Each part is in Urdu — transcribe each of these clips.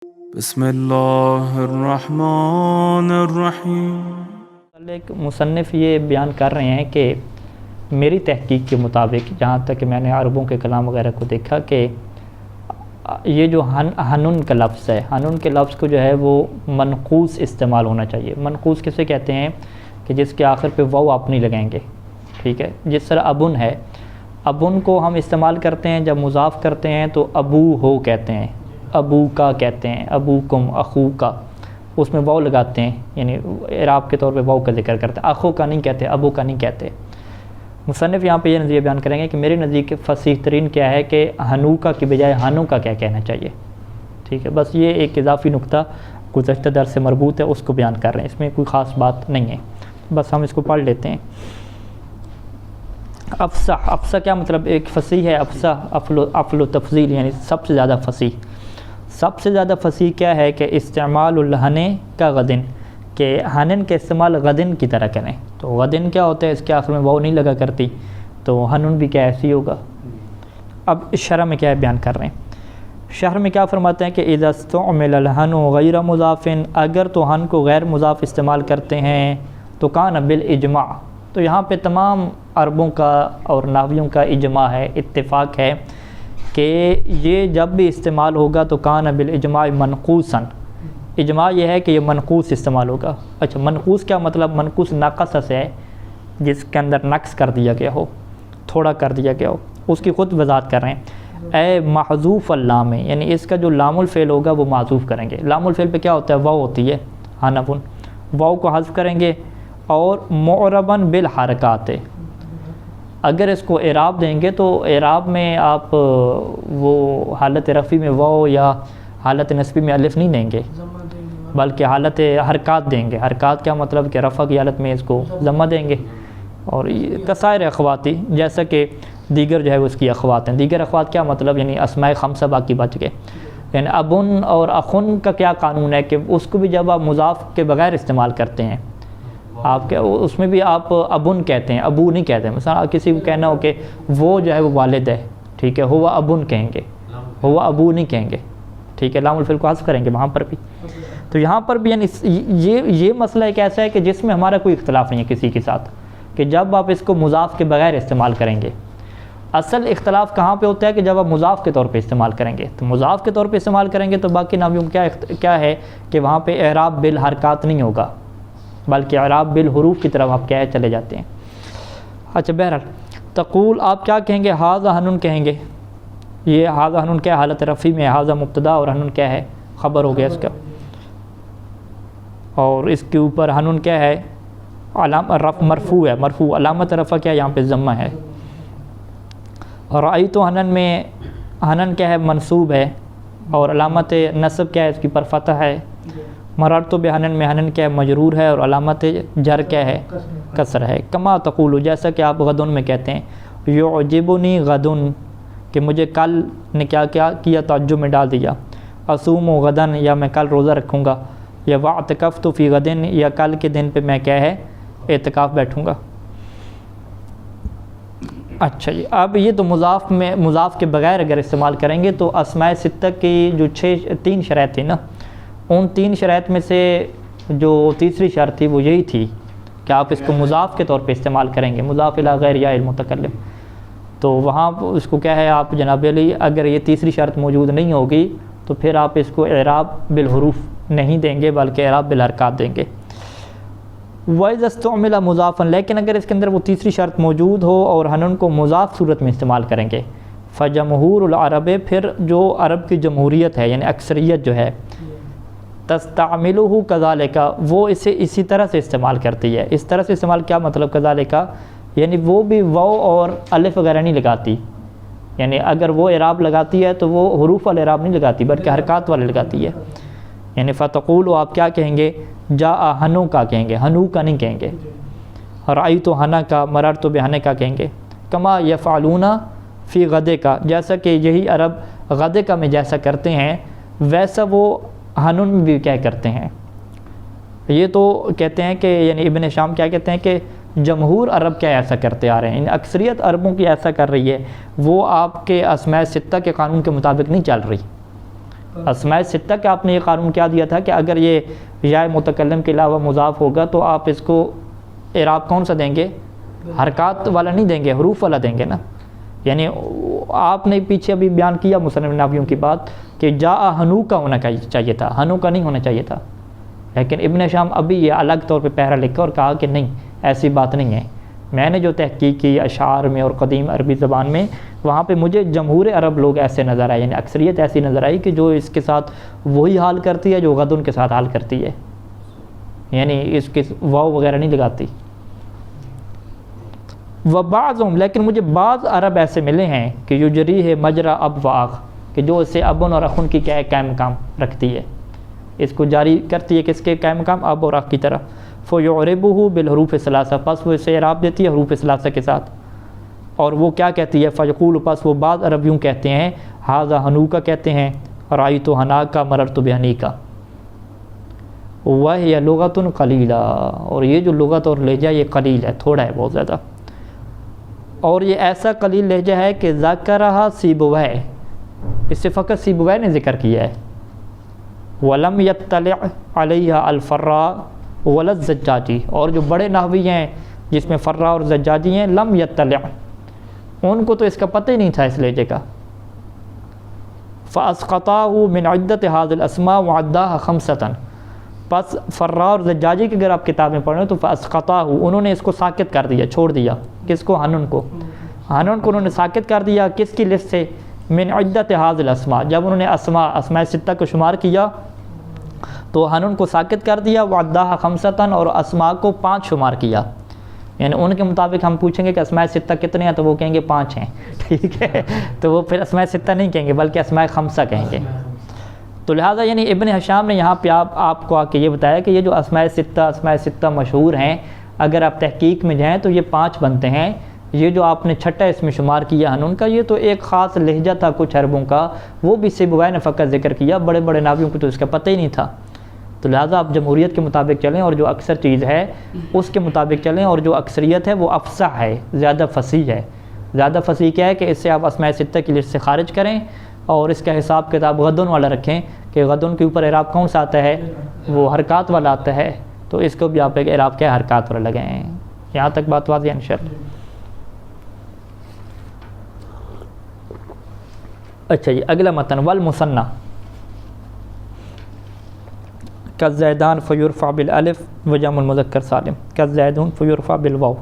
بسم اللہ الرحمن الرحیم۔ ایک مصنف یہ بیان کر رہے ہیں کہ میری تحقیق کے مطابق، جہاں تک کہ میں نے عربوں کے کلام وغیرہ کو دیکھا، کہ یہ جو ہنن کا لفظ ہے، ہنن کے لفظ کو جو ہے وہ منقوص استعمال ہونا چاہیے۔ منقوص کسے کہتے ہیں؟ کہ جس کے آخر پہ واو آپ نہیں لگائیں گے، ٹھیک ہے؟ جس طرح ابن ہے، ابن کو ہم استعمال کرتے ہیں جب مضاف کرتے ہیں تو ابو ہو کہتے ہیں، ابو کا کہتے ہیں، ابو کم، اخو کا، اس میں واو لگاتے ہیں، یعنی اعراب کے طور پہ واو کا ذکر کرتے ہیں۔ اخو کا نہیں کہتے، ابو کا نہیں کہتے۔ مصنف یہاں پہ یہ نظریہ بیان کریں گے کہ میرے نزدیک فصیح ترین کیا ہے کہ ہنوکا کی بجائے ہانو کا کیا کہنا چاہیے، ٹھیک ہے؟ بس یہ ایک اضافی نقطہ گزشتہ درس سے مربوط ہے، اس کو بیان کر رہے ہیں، اس میں کوئی خاص بات نہیں ہے، بس ہم اس کو پڑھ لیتے ہیں۔ افصح، افصح کیا مطلب؟ ایک فصیح ہے افصح، افل و تفضیل، یعنی سب سے زیادہ فصیح۔ سب سے زیادہ فصیح کیا ہے کہ استعمال الہن کا غدن، کہ ہنن کے استعمال غدن کی طرح کریں۔ تو غدن کیا ہوتا ہے؟ اس کے آخر میں واو نہیں لگا کرتی، تو ہنن بھی کیا ایسی ہوگا۔ اب شرح میں کیا بیان کر رہے ہیں؟ شرح میں کیا فرماتے ہیں کہ اذا استعمل الہن غیر مضاف، اگر تو ہن کو غیر مضاف استعمال کرتے ہیں تو کان بالاجماع، تو یہاں پہ تمام عربوں کا اور نحویوں کا اجماع ہے، اتفاق ہے کہ یہ جب بھی استعمال ہوگا تو کان بالاجماع منقوصاً، اجماع یہ ہے کہ یہ منقوص استعمال ہوگا۔ اچھا، منقوص کیا مطلب؟ منقوص ناقص سے ہے، جس کے اندر نقص کر دیا گیا ہو، تھوڑا کر دیا گیا ہو، اس کی خود وضاحت کر رہے ہیں۔ اے محذوف اللام، یعنی اس کا جو لام الفعل ہوگا وہ معذوف کریں گے۔ لام الفعل پہ کیا ہوتا ہے؟ واو ہوتی ہے، حنفن، واو کو حذف کریں گے، اور معرباً بالحرکات، اگر اس کو اعراب دیں گے تو اعراب میں آپ وہ حالت رفعی میں واو یا حالت نصبی میں الف نہیں دیں گے، بلکہ حالت حرکات دیں گے۔ حرکات کیا مطلب؟ کہ رفع کی حالت میں اس کو ضمہ دیں گے، اور کسائر اخواتی، جیسا کہ دیگر جو ہے اس کی اخوات ہیں۔ دیگر اخوات کیا مطلب؟ یعنی اسماء خمسہ باقی بچ گئے۔ یعنی ابن اور اخن کا کیا قانون ہے کہ اس کو بھی جب آپ مضاف کے بغیر استعمال کرتے ہیں، آپ کے اس میں بھی آپ ابن کہتے ہیں، ابو نہیں کہتے ہیں۔ مثلا کسی کو کہنا ہو کہ وہ جو ہے وہ والد ہے، ٹھیک ہے، ہوا ابن کہیں گے، ہوا ابو نہیں کہیں گے، ٹھیک ہے؟ لام الفعل کو حذف کریں گے وہاں پر بھی۔ تو یہاں پر بھی یعنی یہ مسئلہ ایک ایسا ہے کہ جس میں ہمارا کوئی اختلاف نہیں ہے کسی کے ساتھ، کہ جب آپ اس کو مضاف کے بغیر استعمال کریں گے۔ اصل اختلاف کہاں پہ ہوتا ہے؟ کہ جب آپ مضاف کے طور پہ استعمال کریں گے، تو مضاف کے طور پہ استعمال کریں گے تو باقی نحویوں کیا ہے کہ وہاں پہ اعراب بالحرکات نہیں ہوگا، بلکہ اعراب بالحروف کی طرف آپ کیا ہے چلے جاتے ہیں۔ اچھا، بہرحال تقول آپ کیا کہیں گے؟ ھذا ہنن کہیں گے۔ یہ ھذا ہنن کیا حالت رفعی میں؟ ھذا مبتدا اور ہنن کیا ہے؟ خبر ہو گیا اس کا، اور اس کے اوپر ہنن کیا ہے؟ رفع مرفوع ہے، مرفوع، علامت رفع کیا یہاں پہ ضمہ ہے۔ رأیت ہنن میں ہنن کیا ہے؟ منصوب ہے، اور علامت نصب کیا ہے؟ اس کی پر فتح ہے۔ مررت بہنن میں ہنن کیا ہے؟ مجرور ہے، اور علامت جر کیا ہے؟ کسر ہے۔ کما تقول، جیسا کہ آپ غدن میں کہتے ہیں، یعجبنی غدن، کہ مجھے کل نے کیا کیا تعجب میں ڈال دیا۔ اصوم غدن، یا میں کل روزہ رکھوں گا، یا واعتکفت فی غدن، یا کل کے دن پہ میں کیا ہے؟ اعتکاف بیٹھوں گا۔ اچھا جی، اب یہ تو مضاف کے بغیر اگر استعمال کریں گے تو اسماء ستہ کی جو تین شرائط تھی نا، ان تین شرائط میں سے جو تیسری شرط تھی وہ یہی تھی کہ آپ اس کو مضاف کے طور پہ استعمال کریں گے، مضاف الی غیر یا المتکلم، تو وہاں اس کو کیا ہے آپ جناب علی، اگر یہ تیسری شرط موجود نہیں ہوگی تو پھر آپ اس کو اعراب بالحروف نہیں دیں گے بلکہ اعراب بالحرکات دیں گے۔ وَإِذَا اسْتُعْمِلَ مُضَافًا، لیکن اگر اس کے اندر وہ تیسری شرط موجود ہو اور ہنن کو مضاف صورت میں استعمال کریں گے، فَجَمْهُورُ الْعَرَبِ، پھر جو عرب کی جمہوریت ہے یعنی اکثریت جو ہے، تستعملہ کذالک، وہ اسے اسی طرح سے استعمال کرتی ہے۔ اس طرح سے استعمال کیا مطلب؟ کذالک یعنی وہ بھی واو اور الف وغیرہ نہیں لگاتی، یعنی اگر وہ اعراب لگاتی ہے تو وہ حروف والے اعراب نہیں لگاتی بلکہ حرکات والے لگاتی ہے۔ یعنی فتقول، آپ کیا کہیں گے؟ جاء ہنو کا کہیں گے، ہنو کا نہیں کہیں گے۔ رأیت ہنا کا، مررت بہنے کا کہیں گے۔ کما یفعلون فی غدے کا، جیسا کہ یہی عرب غدے کا میں جیسا کرتے ہیں ویسا وہ ہنن میں بھی کیا کرتے ہیں۔ یہ تو کہتے ہیں کہ یعنی ابن شام کیا کہتے ہیں کہ جمہور عرب کیا ایسا کرتے آ رہے ہیں، اکثریت عربوں کی ایسا کر رہی ہے، وہ آپ کے اسماء ستہ کے قانون کے مطابق نہیں چل رہی، اسماء ستہ کا آپ نے یہ قانون کیا دیا تھا کہ اگر یہ یا متکلم کے علاوہ مضاف ہوگا تو آپ اس کو اعراب کون سا دیں گے؟ حرکات والا نہیں دیں گے، حروف والا دیں گے نا. یعنی آپ نے پیچھے ابھی بیان کیا مصنف نحویوں کی بات کہ جاء ہنو کا ہونا چاہیے تھا، ہنو کا نہیں ہونا چاہیے تھا. لیکن ابن ہشام ابھی یہ الگ طور پہ پہرا لکھا اور کہا کہ نہیں، ایسی بات نہیں ہے. میں نے جو تحقیق کی اشعار میں اور قدیم عربی زبان میں، وہاں پہ مجھے جمہور عرب لوگ ایسے نظر آئے، یعنی اکثریت ایسی نظر آئی کہ جو اس کے ساتھ وہی حال کرتی ہے جو غدن کے ساتھ حال کرتی ہے، یعنی اس کے واو وغیرہ نہیں لگاتی. وبعضهم، لیکن مجھے بعض عرب ایسے ملے ہیں کہ یجری ہے مجرا اب و آخ، کہ جو اسے ابن اور اخن کی کیا قائم مقام رکھتی ہے، اس کو جاری کرتی ہے کس کے قائم مقام؟ اب اور اخ کی طرف. فیعربہ بالحروف ثلاثہ، پس وہ اسے اعراب دیتی ہے حروف ثلاثہ کے ساتھ. اور وہ کیا کہتی ہے؟ فیقول، پس وہ بعض عرب یوں کہتے ہیں، ھذا ہنو کا کہتے ہیں، رأیت ہنا کا، مررت بہنی کا. وہی لغۃ قلیلہ، اور یہ جو لغت اور لہجہ یہ قلیل ہے، تھوڑا ہے بہت زیادہ. اور یہ ایسا قلیل لہجہ ہے کہ ذکرہا سیبویہ، اس سے فقط سیبویہ نے ذکر کیا ہے. ولم یطلع علیہ الفراء ولا الزجاجی، اور جو بڑے نحوی ہیں جس میں فراء اور زجاجی ہیں، لم یطلع، ان کو تو اس کا پتہ ہی نہیں تھا اس لہجے کا. فاسقطاہ من عدت ھذی الاسماء وعداها خمسۃ، پس فراء اور زجاجی کی اگر آپ کتابیں پڑھیں تو فاسقطاہ، انہوں نے اس کو ساکت کر دیا، چھوڑ دیا. کس کو؟ ہنن کو. ہنن کو انہوں نے ساکت کر دیا. کس کی لسٹ سے؟ من عدت ھذی الاسماء، جب انہوں نے اسماء ستہ کو شمار کیا تو ہنن کو ساکت کر دیا. وعداها خمسۃ، اور اسماء کو 5 شمار کیا. یعنی ان کے مطابق ہم پوچھیں گے کہ اسماء ستہ کتنے ہیں تو وہ کہیں گے 5 ہیں، ٹھیک ہے، تو وہ پھر اسماء ستہ نہیں کہیں گے بلکہ اسماء خمسہ کہیں گے. تو لہٰذا یعنی ابن ہشام نے یہاں پہ آپ کو آ کے یہ بتایا کہ یہ جو اسماء ستہ مشہور ہیں، اگر آپ تحقیق میں جائیں تو یہ 5 بنتے ہیں. یہ جو آپ نے چھٹا اس میں شمار کیا ہنون کا، یہ تو ایک خاص لہجہ تھا کچھ عربوں کا، وہ بھی سیبویہ نے فقط ذکر کیا، بڑے بڑے ناویوں کو تو اس کا پتہ ہی نہیں تھا. تو لہٰذا آپ جمہوریت کے مطابق چلیں اور جو اکثر چیز ہے اس کے مطابق چلیں، اور جو اکثریت ہے وہ افصح ہے، زیادہ فصیح ہے. زیادہ فصیح کیا ہے کہ اس سے آپ اسماء ستہ کی لسٹ سے خارج کریں اور اس کا حساب کتاب غدن والا رکھیں کہ غدن کے اوپر اعراب کون سا آتا ہے؟ وہ حرکات والا آتا ہے، تو اس کو بھی آپ ایک اعراب کیا حرکات والا لگائیں. یہاں تک بات واضح ہے انشاءاللہ. اچھا جی، اگلا متن والمثنى کالزیدان فیرفع بالالف وجمع المذکر سالم کالزیدون فیرفع بالواو.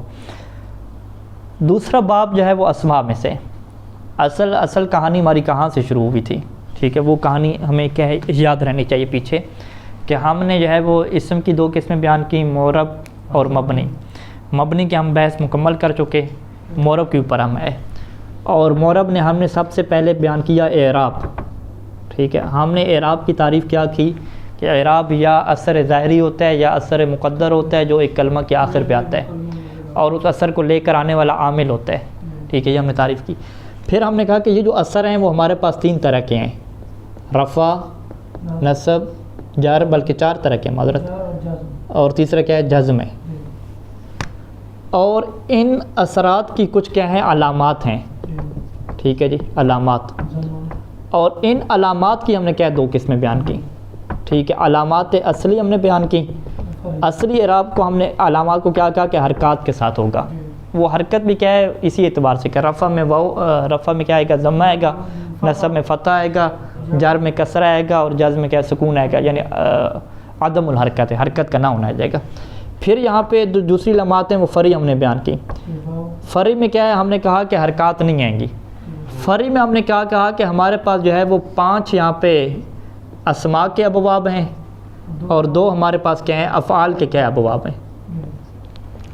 دوسرا باب جو ہے وہ اسماء میں سے، اصل کہانی ہماری کہاں سے شروع ہوئی تھی، ٹھیک ہے، وہ کہانی ہمیں کیا ہے یاد رہنی چاہیے پیچھے، کہ ہم نے جو ہے وہ اسم کی 2 قسمیں بیان کی، معرب اور مبنی. مبنی کے ہم بحث مکمل کر چکے، معرب کے اوپر ہم ہے. اور معرب نے ہم نے سب سے پہلے بیان کیا اعراب، ٹھیک ہے. ہم نے اعراب کی تعریف کیا کی کہ اعراب یا اثر ظاہری ہوتا ہے یا اثر مقدر ہوتا ہے جو ایک کلمہ کے آخر پہ آتا ہے، اور اس اثر کو لے کر آنے والا عامل ہوتا ہے، ٹھیک ہے، یہ ہم نے تعریف کی. پھر ہم نے کہا کہ یہ جو اثر ہیں وہ ہمارے پاس 3 طرح کے ہیں، رفع، نصب، جر، بلکہ 4 طرح کے معذرت، اور تیسرا کیا ہے؟ جزم ہے. اور ان اثرات کی کچھ کیا ہیں؟ علامات ہیں، ٹھیک ہے جی، علامات. اور ان علامات کی ہم نے کیا 2 قسمیں بیان کی، ٹھیک ہے. علامات اصلی ہم نے بیان کی، اصلی اعراب کو ہم نے علامات کو کیا کہا کہ حرکات کے ساتھ ہوگا. وہ حرکت بھی کیا ہے اسی اعتبار سے کہ رفع میں کیا آئے گا؟ ضمہ آئے گا، نصب میں فتح آئے گا، جر میں کسرہ آئے گا، اور جزم میں کیا سکون آئے گا، یعنی عدم الحرکت ہے، حرکت کا نہ ہونا آ جائے گا. پھر یہاں پہ دوسری علامات ہیں وہ فری ہم نے بیان کی. فری میں کیا ہے؟ ہم نے کہا کہ حرکات نہیں آئیں گی. فری میں ہم نے کیا کہا کہ ہمارے پاس جو ہے وہ 5 یہاں پہ اسماء کے ابواب ہیں، اور 2 ہمارے پاس کیا ہیں؟ افعال کے کیا ابواب ہیں.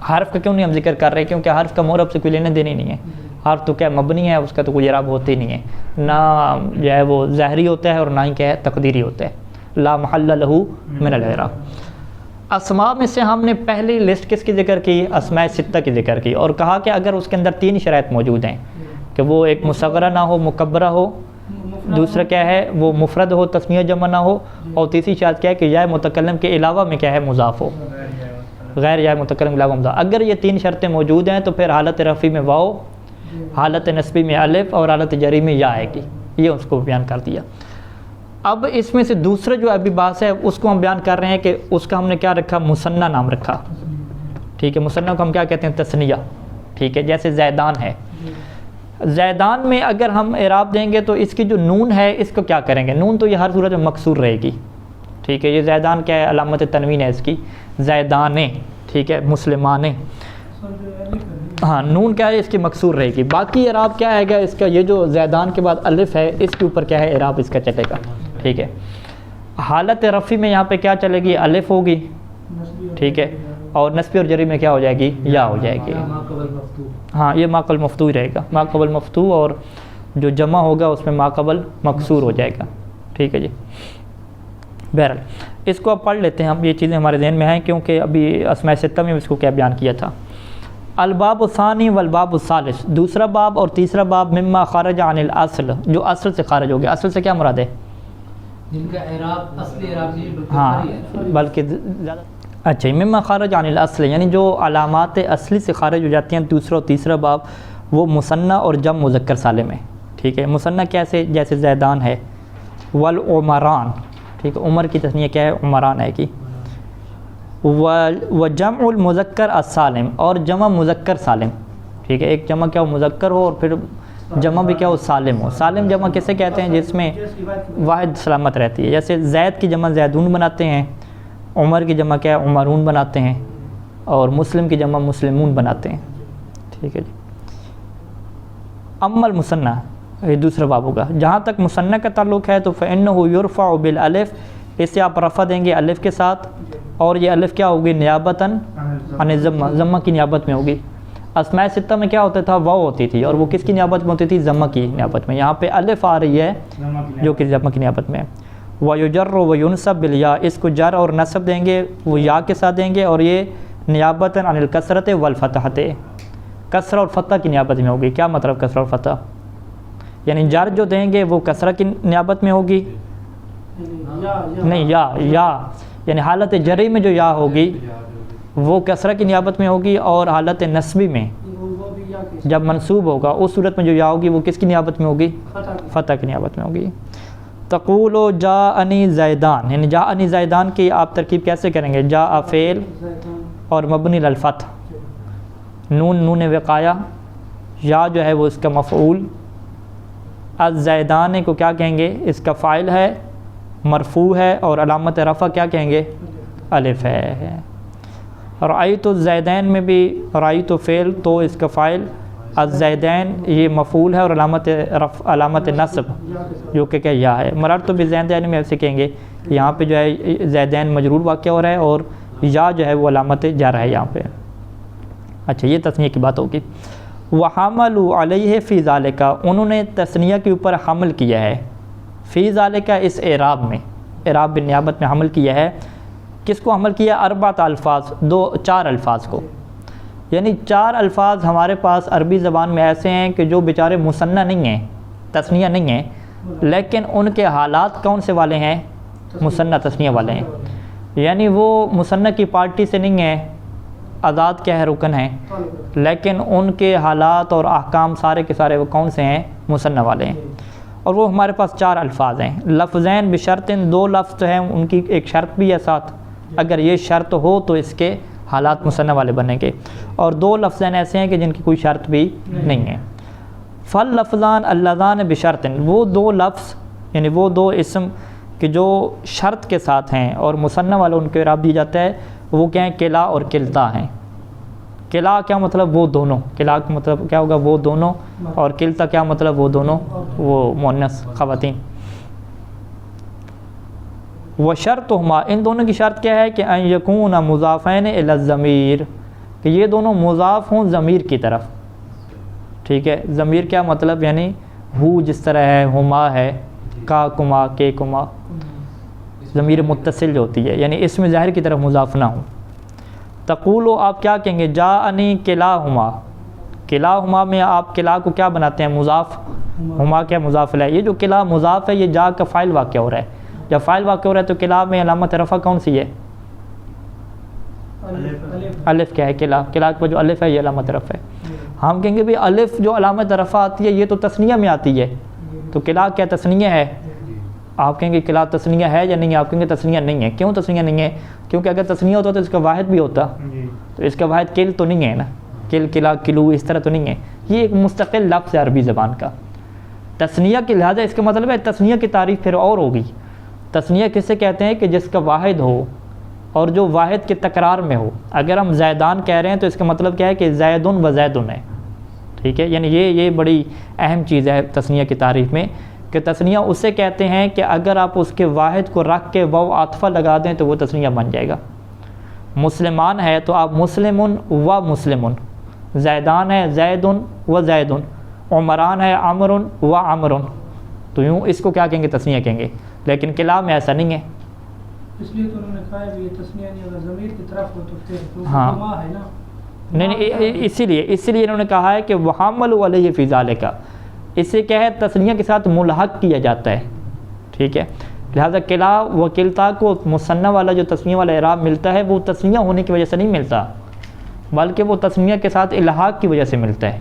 حرف کا کیوں نہیں ہم ذکر کر رہے؟ کیونکہ حرف کا معرب سے کوئی لینے دینے نہیں ہے. حرف تو کیا مبنی ہے، اس کا تو کوئی اعراب ہوتا ہی نہیں ہے، نہ جو ہے وہ ظاہری ہوتا ہے اور نہ ہی کیا ہے تقدیری ہوتا ہے، لا محل لہ من الاعراب. اسماء میں سے ہم نے پہلی لسٹ کس کی ذکر کی؟ اسماء ستہ کی ذکر کی، اور کہا کہ اگر اس کے اندر 3 شرائط موجود ہیں کہ وہ ایک مصغرہ نہ ہو، مکبرہ ہو، دوسرا کیا ہے وہ مفرد ہو، تثنیہ جمع نہ ہو، اور تیسری شرط کیا ہے کہ یا متکلم کے علاوہ میں کیا ہے مضاف ہو، غیر یا متکلم کے علاوہ مضاف. اگر یہ 3 شرطیں موجود ہیں تو پھر حالت رفعی میں واو، حالت نصبی میں الف، اور حالت جری میں یا آئے گی. یہ اس کو بیان کر دیا. اب اس میں سے دوسرا جو ابھی باس ہے اس کو ہم بیان کر رہے ہیں کہ اس کا ہم نے کیا رکھا، مثنیٰ نام رکھا، ٹھیک ہے. مثنیٰ کو ہم کیا کہتے ہیں، تثنیہ، ٹھیک ہے. جیسے زیدان ہے، زیدان میں اگر ہم اعراب دیں گے تو اس کی جو نون ہے اس کو کیا کریں گے، نون تو یہ ہر صورت میں مکسور رہے گی، ٹھیک ہے. یہ زیدان کیا ہے، علامت تنوین ہے اس کی، زیدانے، ٹھیک ہے، مسلمانے، ہاں نون کیا ہے اس کی مکسور رہے گی. باقی اعراب کیا آئے گا اس کا، یہ جو زیدان کے بعد الف ہے اس کے اوپر کیا ہے اعراب اس کا چلے گا، ٹھیک ہے. حالت رفع میں یہاں پہ کیا چلے گی، الف ہوگی، ٹھیک ہے. اور نصبی اور جری میں کیا ہو جائے گی، یا ہو جائے گی. ہاں یہ ما قبل مفتوح رہے گا، ما قبل مفتوح، اور جو جمع ہوگا اس میں ما قبل مکسور ہو جائے گا، ٹھیک ہے جی. بہرحال اس کو اب پڑھ لیتے ہیں ہم، یہ چیزیں ہمارے ذہن میں ہیں کیونکہ ابھی اسماء ستہ میں اس کو کیا بیان کیا تھا. الباب الثانی والباب الثالث، دوسرا باب اور تیسرا باب مما خرج عن الاصل، جو اصل سے خارج ہو گیا. اصل سے کیا مراد ہے، جن کا اعراب اصلی اعراب نہیں بلکہ ہاں فرعی ہے. بلکہ زیادہ اچھا. مما خارج عن الاصل یعنی جو علامات اصلی سے خارج ہو جاتی ہیں، دوسرا اور تیسرا باب وہ مثنیٰ اور جمع مذکر سالم ہے، ٹھیک ہے. مثنیٰ کیسے، جیسے زیدان ہے، والعمران، ٹھیک ہے. عمر کی تثنیہ کیا ہے، عمران ہے کی. وجمع المذکر السالم، اور جمع مذکر سالم، ٹھیک ہے. ایک جمع کیا ہو، مذکر ہو، اور پھر جمع بھی کیا ہو، سالم ہو. سالم جمع کیسے کہتے ہیں، جس میں واحد سلامت رہتی ہے. جیسے زید کی جمع زیدون بناتے ہیں، عمر کی جمع کیا ہے، عمرون بناتے ہیں، اور مسلم کی جمع مسلمون بناتے ہیں، ٹھیک ہے جی. اما المثنیٰ، یہ دوسرا باب ہوگا. جہاں تک مثنیٰ کا تعلق ہے تو فإنه يرفع بالالف، اسے آپ رفع دیں گے الف کے ساتھ، اور یہ الف کیا ہوگی، نیابتاً عن الضمہ، ضمہ کی نیابت میں ہوگی. اسماء ستہ میں کیا ہوتا تھا، واو ہوتی تھی، اور وہ کس کی نیابت میں ہوتی تھی، ضمہ کی نیابت میں. یہاں پہ الف آ رہی ہے جو کہ ضمہ کی نیابت میں ہے. وَيُجَرُّ وَيُنْصَبْ بِالْيَاء، اس کو جر اور نصب دیں گے وہ یا کے ساتھ دیں گے، اور یہ نیابتاً عن الکسرۃ والفتحۃ، کسرہ اور فتح کی نیابت میں ہوگی. کیا مطلب کسرہ اور فتح، یعنی جر جو دیں گے وہ کسرہ کی نیابت میں ہوگی، نہیں یا یعنی حالت جری میں جو یا ہوگی وہ کسرہ کی نیابت میں ہوگی، اور حالت نصبی میں جب منصوب ہوگا اس صورت میں جو یا ہوگی وہ کس کی نیابت میں ہوگی، فتح کی نیابت میں ہوگی. تقول جاءنی زیدان، یعنی جاءنی زیدان کی آپ ترکیب کیسے کریں گے، جاء فعل اور مبنی للفتح، نون وقایا، یا جو ہے وہ اس کا مفعول، الزیدان کو کیا کہیں گے، اس کا فاعل ہے، مرفوع ہے، اور علامت رفع کیا کہیں گے، الف ہے. رأیت الزیدین میں بھی رأیت فعل تو اس کا فاعل، الزیدین یہ مفعول ہے، اور علامت نصب جو کہ یا ہے. مررت بزیدین میں ایسے کہیں گے، یہاں پہ جو ہے زیدین مجرور واقع ہو رہا ہے، اور یا جو ہے وہ علامت جر ہے یہاں پہ. اچھا یہ تثنیہ کی بات ہوگی. وَحَمَلُوا عَلَيْهِ فِي ذَلِكَ، انہوں نے تثنیہ کے اوپر حمل کیا ہے، فی ذالک اس اعراب میں، اعراب بالنیابت میں حمل کیا ہے. کس کو حمل کیا، اربعۃ الفاظ، چار الفاظ کو. یعنی چار الفاظ ہمارے پاس عربی زبان میں ایسے ہیں کہ جو بیچارے مثنیٰ نہیں ہیں، تثنیہ نہیں ہیں، لیکن ان کے حالات کون سے والے ہیں، مثنیٰ تثنیہ والے ہیں. یعنی وہ مثنیٰ کی پارٹی سے نہیں ہیں، آزاد کیا ہے، رکن ہیں، لیکن ان کے حالات اور احکام سارے کے سارے وہ کون سے ہیں، مثنیٰ والے ہیں. اور وہ ہمارے پاس چار الفاظ ہیں. لفظین بشرطن، دو لفظ ہیں ان کی ایک شرط بھی ہے ساتھ، اگر یہ شرط ہو تو اس کے حالات مثنیٰ والے بنیں گے. اور دو لفظین ایسے ہیں کہ جن کی کوئی شرط بھی نہیں ہے. فاللفظان اللذان بشرطن، وہ دو لفظ یعنی وہ دو اسم کہ جو شرط کے ساتھ ہیں اور مثنیٰ والے ان کے اعراب دی جاتا ہے، وہ کیا ہیں، کلا اور کلتا ہیں. کلا کیا مطلب، وہ دونوں، کلا کا مطلب کیا ہوگا، وہ دونوں، اور کلتا کیا مطلب، وہ دونوں، وہ مؤنث خواتین. وشرطہما، ان دونوں کی شرط کیا ہے کہ ان یکون مضافین الی الضمیر، کہ یہ دونوں مضاف ہوں ضمیر کی طرف. ٹھیک ہے، ضمیر کیا مطلب، یعنی ہو جس طرح ہے، ہما ہے، کا کما، کے کما، ضمیر متصل جو ہوتی ہے، یعنی اس میں ظاہر کی طرف مضاف نہ ہوں. تقولو، آپ کیا کہیں گے، جاءنی کلاہما، کلاہما میں آپ کلا کو کیا بناتے ہیں، مضاف، ہما کیا مضاف ہے. یہ جو کلا مضاف ہے یہ جا کا فاعل واقع ہو رہا ہے. جب فاعل واقع ہو رہا ہے تو کلا میں علامت رفع کون سی ہے، الف کیا ہے، کلا کا جو الف ہے یہ علامت رفع ہے. ہم کہیں گے بھی الف جو علامت رفع آتی ہے یہ تو تثنیہ میں آتی ہے، تو کلا کیا تثنیہ ہے، آپ کہیں گے کلا تثنیہ ہے یا نہیں ہے؟ آپ کہیں گے تثنیہ نہیں ہے. کیوں تثنیہ نہیں ہے؟ کیونکہ اگر تثنیہ ہوتا تو اس کا واحد بھی ہوتا. تو اس کا واحد کل تو نہیں ہے نا، کل، کلا، کلو اس طرح تو نہیں ہے. یہ ایک مستقل لفظ ہے عربی زبان کا. تثنیہ کے لہٰذا اس کا مطلب ہے تثنیہ کی تعریف پھر اور ہوگی. تثنیہ کسے کہتے ہیں کہ جس کا واحد ہو اور جو واحد کے تکرار میں ہو. اگر ہم زیدان کہہ رہے ہیں تو اس کا مطلب کیا ہے کہ زیدن و زیدن ہے. ٹھیک ہے، یعنی یہ بڑی اہم چیز ہے تثنیہ کی تعریف میں، کہ تثنیہ اسے کہتے ہیں کہ اگر آپ اس کے واحد کو رکھ کے واو عاطفہ لگا دیں تو وہ تثنیہ بن جائے گا. مسلمان ہے تو آپ مسلمن و مسلمن، زیدان ہے زیدن و زیدن، عمران ہے عمرن و عمرن، تو یوں اس کو کیا کہیں گے؟ تثنیہ کہیں گے. لیکن کلام میں ایسا نہیں ہے. اس لیے تو انہوں نے کہا ہے یہ تسنیہ نہیں، اگر ضمیر کی طرف ہو تو پھر ہاں ماں ہے نا. نہیں، اسی لیے انہوں نے کہا ہے کہ وحمل علیہ فی ذالک، اس سے کیا ہے تثنیہ کے ساتھ ملحق کیا جاتا ہے. ٹھیک ہے، لہذا کلا و کلتا کو مثنیٰ والا جو تثنیہ والا اعراب ملتا ہے وہ تثنیہ ہونے کی وجہ سے نہیں ملتا، بلکہ وہ تثنیہ کے ساتھ الحاق کی وجہ سے ملتا ہے.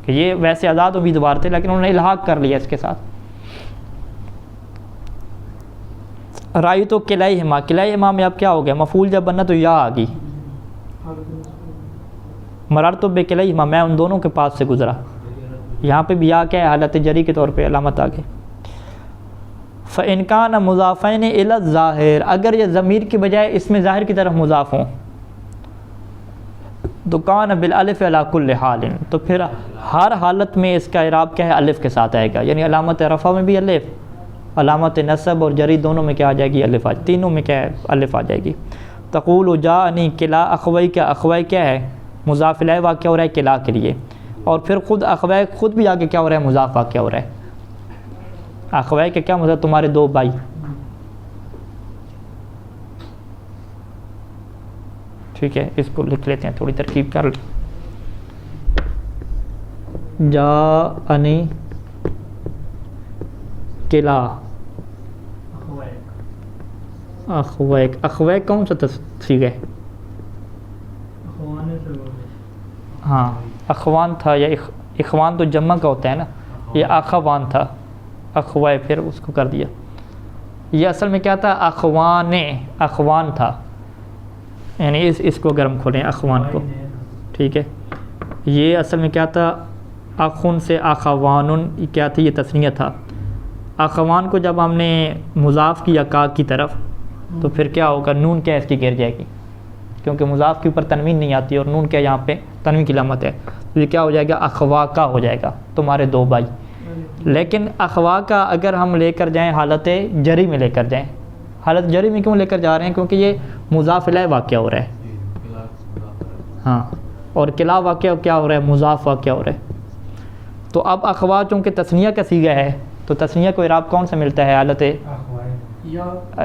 کہ یہ ویسے آزاد امیدوار تھے لیکن انہوں نے الحاق کر لیا اس کے ساتھ. رائی تو کلیہما، کلیہما میں اب کیا ہو گیا؟ مفعول جب بننا تو یا آ گئی. مررت بکلیہما، میں ان دونوں کے پاس سے گزرا. یہاں پہ بھی یا کیا ہے؟ حالت جری کے طور پہ علامت آ گئی. فَإِنْ كَانَ مُضَافَيْنِ إِلَى الظَّاهِرِ، اگر یہ ضمیر کی بجائے اس میں ظاہر کی طرف مضاف ہوں تو کان بالالف علی کل حال، تو پھر ہر حالت میں اس کا اعراب کیا ہے؟ الف کے ساتھ آئے گا. یعنی علامت رفع میں بھی الف، علامت نصب اور جری دونوں میں کیا آ جائے گی؟ الف. تینوں میں کیا ہے؟ الف آ جائے گی. تقول جاءنی کلا اخوئی، کا اخوئی کیا ہے؟ مضاف الیہ واقع ہو رہا ہے کلا کے لیے، اور پھر خود اخوئی خود بھی آگے کیا ہو رہا ہے؟ مضاف واقع ہو رہا ہے. اخوئی کے کیا مطلب؟ تمہارے دو بھائی. ٹھیک ہے، اس کو لکھ لیتے ہیں، تھوڑی ترکیب کر لیں. جاءنی کلا اخویک، اخویک کون سا تصیغہ ہے؟ ہاں اخوان تھا، یا اخوان تو جمع کا ہوتا ہے نا، یہ اخوان تھا، اخوائے پھر اس کو کر دیا. یہ اصل میں کیا تھا؟ اخوان تھا. یعنی اس کو اگر ہم کھولیں اخوان کو، ٹھیک ہے، یہ اصل میں کیا تھا؟ اخن سے اخوان کیا تھی؟ یہ تثنیہ تھا. اخوان کو جب ہم نے مضاف کیا کا کی طرف تو پھر کیا ہوگا؟ نون کیا اس کی گر جائے گی، کیونکہ مضاف کے اوپر تنوین نہیں آتی اور نون کیا یہاں پہ تنوین کی علامت ہے. تو یہ کیا ہو جائے گا؟ اخوا کا ہو جائے گا، تمہارے دو بھائی. لیکن اخوا کا اگر ہم لے کر جائیں حالت جری میں لے کر جائیں، حالت جری میں کیوں لے کر جا رہے ہیں؟ کیونکہ یہ مضاف الیہ واقعہ ہو رہا ہے. ہااں، اور کلا واقعہ کیا ہو رہا ہے؟ مضاف واقعہ ہو رہا ہے. تو اب اخوا چونکہ تثنیہ کا صیغہ ہے تو تثنیہ کو اعراب کون سے ملتا ہے؟ حالت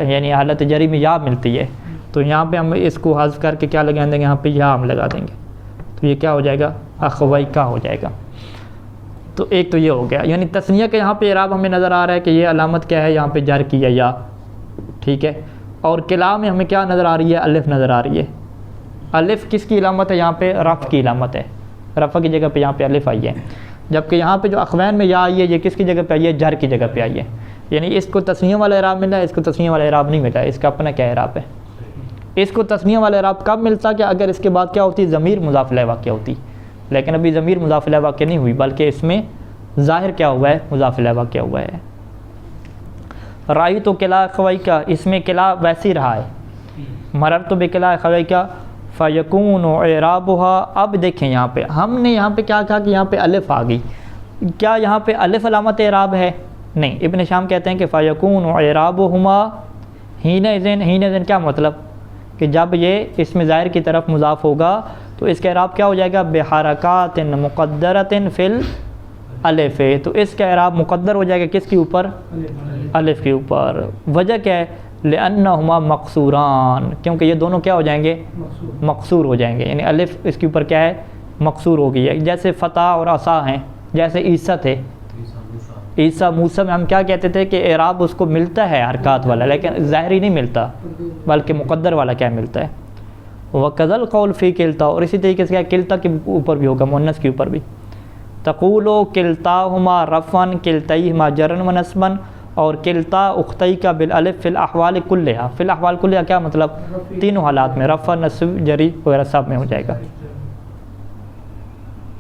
یعنی حالت جری میں یا ملتی ہے. تو یہاں پہ ہم اس کو حذف کر کے کیا لگا دیں گے؟ یہاں پہ یا ہم لگا دیں گے، تو یہ کیا ہو جائے گا؟ اخوئی کا ہو جائے گا. تو ایک تو یہ ہو گیا، یعنی تثنیہ کا یہاں پہ اعراب ہمیں نظر آ رہا ہے کہ یہ علامت کیا ہے؟ یہاں پہ جر کی ہے یا. ٹھیک ہے، اور کلا میں ہمیں کیا نظر آ رہی ہے؟ الف نظر آ رہی ہے. الف کس کی علامت ہے؟ یہاں پہ رفع کی علامت ہے، رفع کی جگہ پہ یہاں پہ الف آئی ہے. جبکہ یہاں پہ جو اخوین میں یا آئی ہے یہ کس کی جگہ پہ آئی ہے؟ جر کی جگہ پہ آئی ہے. یعنی اس کو تثنیہ والا اعراب ملا ہے، اس کو تثنیہ والا اعراب نہیں ملا، اس کا اپنا کیا اعراب ہے. اس کو تثنیہ والا اعراب کب ملتا؟ کہ اگر اس کے بعد کیا ہوتی؟ ضمیر مضاف الیہ واقع ہوتی. لیکن ابھی ضمیر مضاف الیہ واقع نہیں ہوئی، بلکہ اس میں ظاہر کیا ہوا ہے؟ مضاف الیہ واقع ہوا ہے. رائی تو کلا اخوئی کا، اس میں کلا ویسی رہا ہے. مررت بکلا اخوئی کا فیکون اعرابها. اب دیکھیں یہاں پہ ہم نے یہاں پہ کیا کہا کہ یہاں پہ الف آ گئی. کیا یہاں پہ الف علامت اعراب ہے؟ نہیں. ابن شام کہتے ہیں کہ فیکون اعرابهما حینئذ کیا مطلب؟ کہ جب یہ اس میں ظاہر کی طرف مضاف ہوگا تو اس کا اعراب کیا ہو جائے گا؟ بحرکات مقدرۃ فی الالف. تو اس کا اعراب مقدر ہو جائے گا کس کے اوپر؟ الف کے اوپر. وجہ کیا ہے؟ لأنہما مقصوران، کیونکہ یہ دونوں کیا ہو جائیں گے؟ مقصور ہو جائیں گے. یعنی الف اس کے اوپر کیا ہے؟ مقصور ہو گئی ہے. جیسے فتح اور عصا ہیں، جیسے عیسیٰ تھے، عیسیٰ موسیٰ میں ہم کیا کہتے تھے کہ اعراب اس کو ملتا ہے حرکات والا، لیکن ظاہری نہیں ملتا بلکہ مقدر والا کیا ملتا ہے. وَكَذَا الْقَوْلُ فِي كِلْتَا، اور اسی طریقے سے کیا کلتا کے اوپر بھی ہوگا، مؤنث کے اوپر بھی. تقولو کلتاہما رفعا کلتیہما جرا و نصبا، اور کلتا اختئی کا بالالف فی الاحوال کلہا، فی الاحوال کلہا کیا مطلب؟ تینوں حالات میں، رفع، نصب، جری وغیرہ سب میں ہو جائے گا،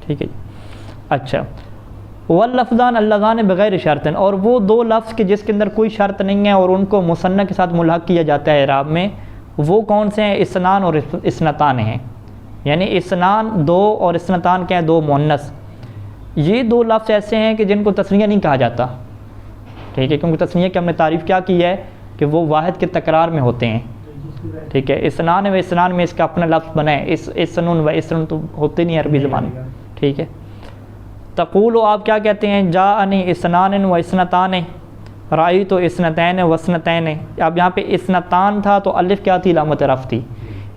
ٹھیک ہے جی۔ اچھا، واللفظان اللذان بغیر شرط، اور وہ دو لفظ کے جس کے اندر کوئی شرط نہیں ہے اور ان کو مثنیٰ کے ساتھ ملحق کیا جاتا ہے اعراب میں، وہ کون سے ہیں؟ اسنان اور اسنتان ہیں، یعنی اسنان دو اور اسنتان کیا ہیں؟ دو مؤنث۔ یہ دو لفظ ایسے ہیں کہ جن کو تثنیہ نہیں کہا جاتا، ٹھیک ہے، کیونکہ تثنیہ کی ہم نے تعریف کیا کی ہے کہ وہ واحد کے تکرار میں ہوتے ہیں، ٹھیک ہے۔ اسنان و اسنان میں اس کا اپنا لفظ بنا ہے، اسنن و اسنن تو ہوتے نہیں عربی زبان میں، ٹھیک ہے۔ تقول آپ کیا کہتے ہیں؟ جاءنی اسنان و اسنتان، رأیت اسنتین و اسنتین۔ اب یہاں پہ اسنتان تھا تو الف کیا تھی؟ علامت رفع تھی۔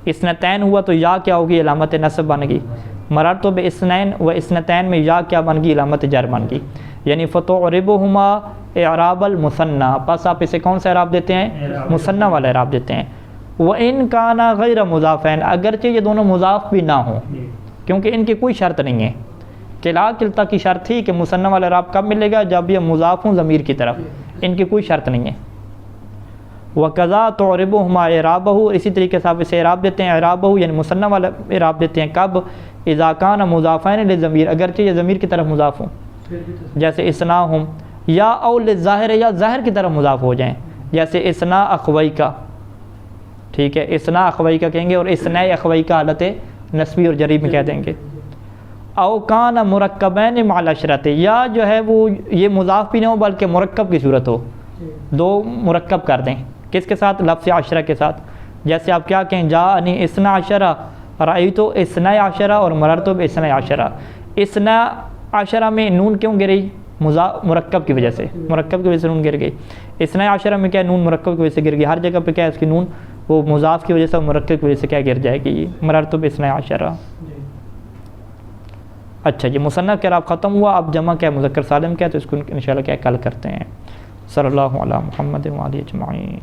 اسنتین ہوا تو یا کیا ہوگی؟ علامت نصب بن گئی۔ مررت باسنین و اسنتین میں یا کیا بن گئی؟ علامت جر بن گئی، یعنی فتعربہما اعراب المثنى، پس آپ اسے کون سا اعراب دیتے ہیں؟ مثنیٰ والا اعراب دیتے ہیں۔ وَإِن كَانَ غَيْرَ مُضَافَيْن، اگرچہ یہ دونوں مضاف بھی نہ ہوں، کیونکہ ان کی کوئی شرط نہیں ہے۔ کلتا کی شرط تھی کہ مثنیٰ والا اعراب کب ملے گا؟ جب یہ مضاف ہوں ضمیر کی طرف، ان کی کوئی شرط نہیں ہے۔ وَكَذَا تُعْرِبُهُمَا اعرابہ، اسی طریقے سے آپ اسے اعراب دیتے ہیں اعرابہ، یعنی مثنیٰ والا اعراب دیتے ہیں کب؟ اذا كان مضافین للضمیر، اگرچہ یہ ضمیر کی طرف مضاف ہوں، جیسے اسناہم، یا او للظاہر، یا ظاہر کی طرف مضاف ہو جائیں، جیسے اسنا اخویکا، ٹھیک ہے، اسنا اخویکا کہیں گے اور اسنا اخویکا حالت نسبی اور جری میں کہہ دیں گے۔ او کان مرکبین مع العشرۃ، یا جو ہے وہ یہ مضاف بھی نہ ہو بلکہ مرکب کی صورت ہو، دو مرکب کر دیں، کس کے ساتھ؟ لفظ عشرہ کے ساتھ، جیسے آپ کیا کہیں؟ جاءنی اثنا عشرہ، رأیت اثنا عشرہ اور مررت باثنا عشرہ۔ اثنا عشرہ میں نون کیوں گری؟ مرکب کی وجہ سے، مرکب کی وجہ سے نون گر گئی۔ اثنا عشرہ میں کیا؟ نون مرکب کی وجہ سے گر گئی، ہر جگہ پہ کیا ہے اس کی نون؟ وہ مضاف کی وجہ سے، مرکب کی وجہ سے کیا گر جائے گی؟ مررت باثنا عشرہ۔ اچھا جی، مثنیٰ کا اعراب ختم ہوا، اب جمع کیا؟ مذکر سالم کیا؟ تو اس کو انشاءاللہ کیا کل کرتے ہیں۔ صلی اللہ علی محمد و آلہ اجمعین۔